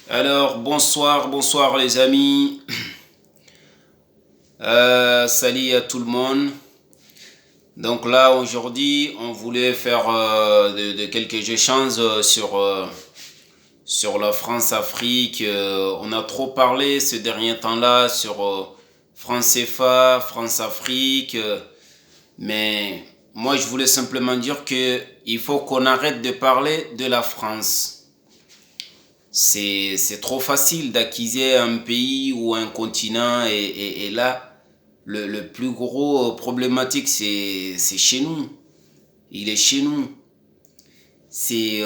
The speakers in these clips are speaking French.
Alors, bonsoir les amis. Salut à tout le monde. Donc là, aujourd'hui, on voulait faire quelques échanges sur la France-Afrique. On a trop parlé ces derniers temps-là sur France-CFA, France-Afrique. Mais moi, je voulais simplement dire que il faut qu'on arrête de parler de la France. C'est trop facile d'acquiser un pays ou un continent et là, le plus gros problématique, c'est chez nous. Il est chez nous. C'est,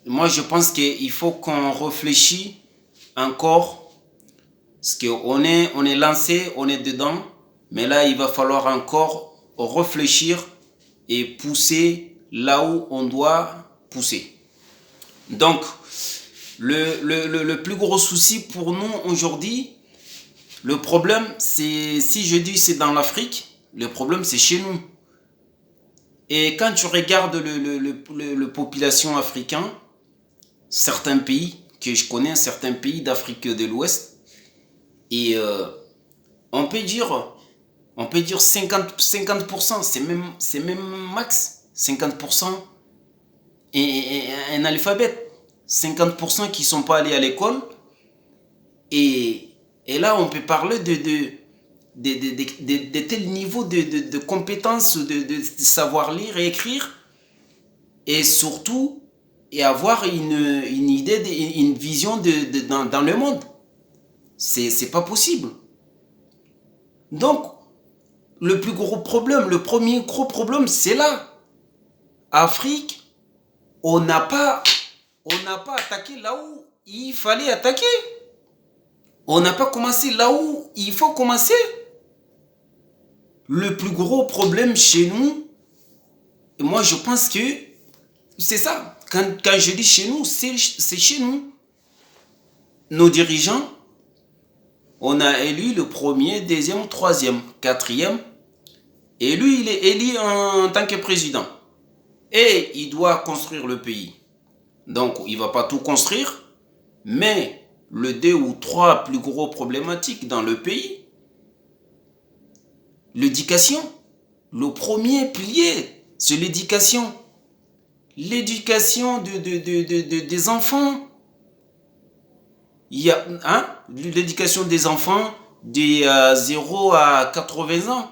moi, je pense qu'il faut qu'on réfléchisse encore parce on est lancé, on est dedans, mais là, il va falloir encore réfléchir et pousser là où on doit pousser. Donc, le plus gros souci pour nous aujourd'hui, le problème, c'est, si je dis c'est dans l'Afrique, le problème c'est chez nous. Et quand tu regardes le population africain, certains pays que je connais, certains pays d'Afrique de l'Ouest, et on peut dire, on peut dire 50%, c'est même max, 50% et un alphabet, 50% qui ne sont pas allés à l'école. Et, et là, on peut parler de tel niveau de compétences, de savoir lire et écrire, et surtout, et avoir une idée, une vision dans le monde. C'est pas possible. Donc, le plus gros problème, le premier gros problème, c'est là. Afrique, on n'a pas, on n'a pas attaqué là où il fallait attaquer. On n'a pas commencé là où il faut commencer. Le plus gros problème chez nous, moi je pense que c'est ça. Quand je dis chez nous, c'est chez nous. Nos dirigeants, on a élu le premier, deuxième, troisième, quatrième. Et lui, il est élu en tant que président. Et il doit construire le pays. Donc, il ne va pas tout construire, mais le deux ou trois plus gros problématiques dans le pays, l'éducation, le premier pilier, c'est l'éducation. L'éducation des enfants. Il y a l'éducation des enfants de 0 à 80 ans.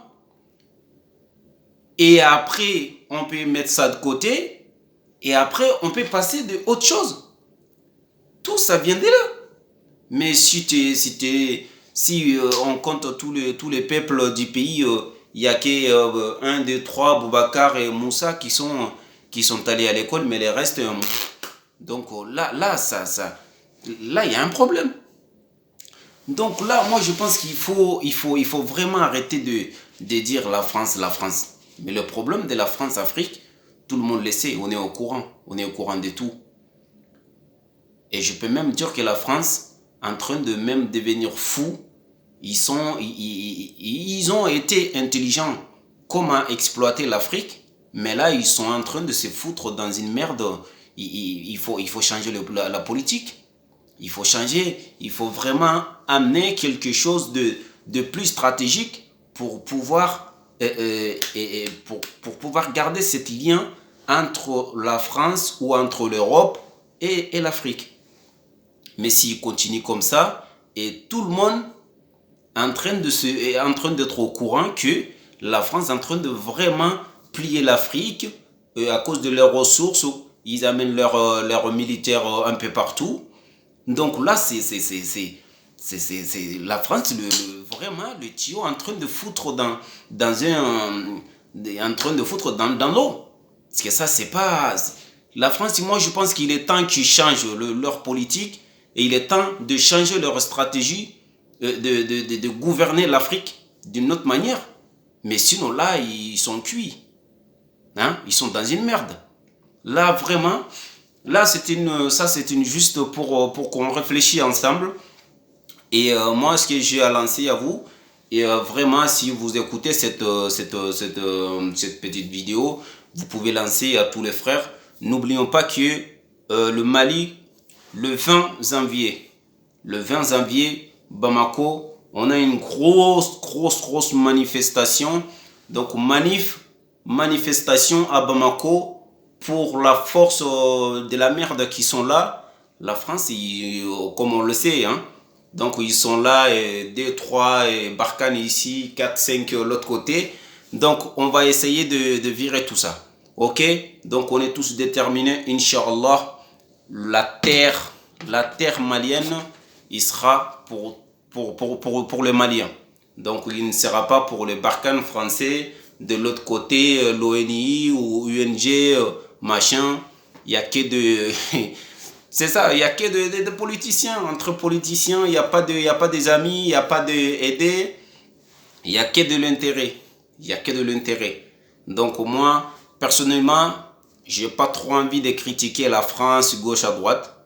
Et après, on peut mettre ça de côté. Et après, on peut passer de autre chose. Tout ça vient de là. Mais si on compte tous les peuples du pays, il n'y a que 1, 2, 3, Boubacar et Moussa qui sont allés à l'école, mais les restes. Donc là, il y a un problème. Donc là, moi, je pense qu'il faut vraiment arrêter de dire la France, la France. Mais le problème de la France-Afrique, tout le monde le sait, on est au courant. On est au courant de tout. Et je peux même dire que la France, en train de même devenir fou, ils ont été intelligents comment exploiter l'Afrique, mais là, ils sont en train de se foutre dans une merde. Il faut changer la politique. Il faut changer. Il faut vraiment amener quelque chose de plus stratégique pour pouvoir, pour pouvoir garder cet lien entre la France ou entre l'Europe et l'Afrique. Mais s'il continue comme ça, et tout le monde est en train d'être au courant que la France est en train de vraiment plier l'Afrique à cause de leurs ressources, ils amènent leurs militaires un peu partout. Donc là, c'est la France, vraiment le tuyau en train de foutre en train de foutre dans l'eau. Parce que ça, c'est pas... La France, moi, je pense qu'il est temps qu'ils changent leur politique et il est temps de changer leur stratégie de gouverner l'Afrique d'une autre manière. Mais sinon, là, ils sont cuits. Hein? Ils sont dans une merde. Là, vraiment, là, c'est une juste pour qu'on réfléchisse ensemble. Et moi, ce que j'ai à lancer à vous, et vraiment, si vous écoutez cette petite vidéo, vous pouvez lancer à tous les frères. N'oublions pas que le Mali le 20 janvier. Le 20 janvier, Bamako, on a une grosse manifestation. Donc, manifestation à Bamako pour la force de la merde qui sont là. La France, comme on le sait, hein. Donc, ils sont là, 2, 3, Barkhane ici, 4, 5 l'autre côté. Donc, on va essayer de virer tout ça. Ok? Donc, on est tous déterminés, Inch'Allah. La terre malienne, il sera pour les Maliens. Donc, il ne sera pas pour les Barkhane français. De l'autre côté, l'ONI ou UNG, machin. Il n'y a que de... C'est ça, il n'y a que de politiciens. Entre politiciens, il n'y a pas des amis, il n'y a pas d'aider. Il n'y a que de l'intérêt. Il n'y a que de l'intérêt. Donc moi, personnellement, j'ai pas trop envie de critiquer la France gauche à droite.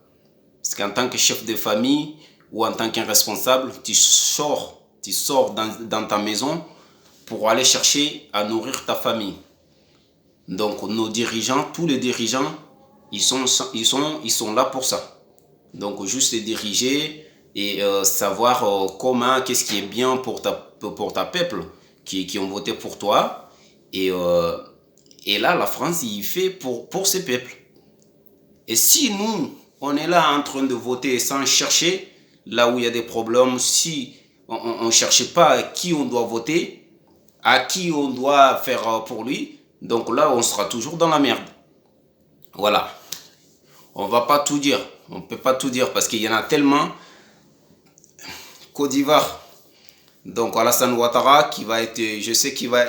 Parce qu'en tant que chef de famille ou en tant qu'un responsable, tu sors dans ta maison pour aller chercher à nourrir ta famille. Donc nos dirigeants, tous les dirigeants, ils sont là pour ça. Donc juste diriger et savoir comment, qu'est-ce qui est bien pour ta peuple qui ont voté pour toi. Et là, la France, il fait pour ses peuples. Et si nous, on est là en train de voter sans chercher, là où il y a des problèmes, si on ne cherche pas à qui on doit voter, à qui on doit faire pour lui, donc là, on sera toujours dans la merde. Voilà. On va pas tout dire. On peut pas tout dire parce qu'il y en a tellement. Côte d'Ivoire. Donc Alassane Ouattara qui va être, je sais qu'il va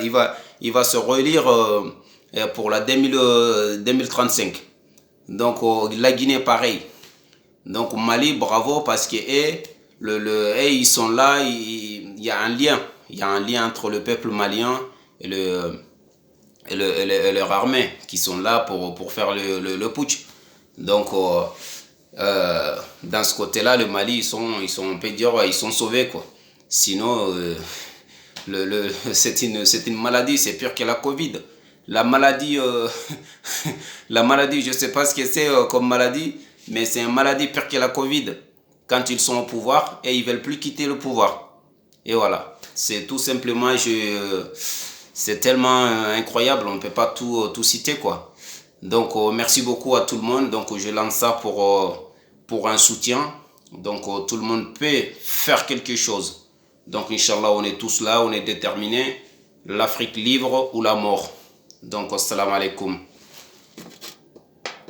se relire pour la 2035. Donc la Guinée pareil. Donc Mali bravo parce que ils sont là, il y a un lien, entre le peuple malien et leur armée qui sont là pour faire le putsch. Donc dans ce côté-là, le Mali on peut dire ils sont sauvés quoi. Sinon c'est une maladie, c'est pire que la Covid. La maladie je sais pas ce que c'est comme maladie, mais c'est une maladie pire que la Covid. Quand ils sont au pouvoir et ils veulent plus quitter le pouvoir. Et voilà, c'est tout simplement c'est tellement incroyable, on ne peut pas tout citer quoi. Donc merci beaucoup à tout le monde. Donc je lance ça pour un soutien. Donc tout le monde peut faire quelque chose. Donc Inch'Allah, on est tous là, on est déterminés. L'Afrique libre ou la mort. Donc assalamu alaikum.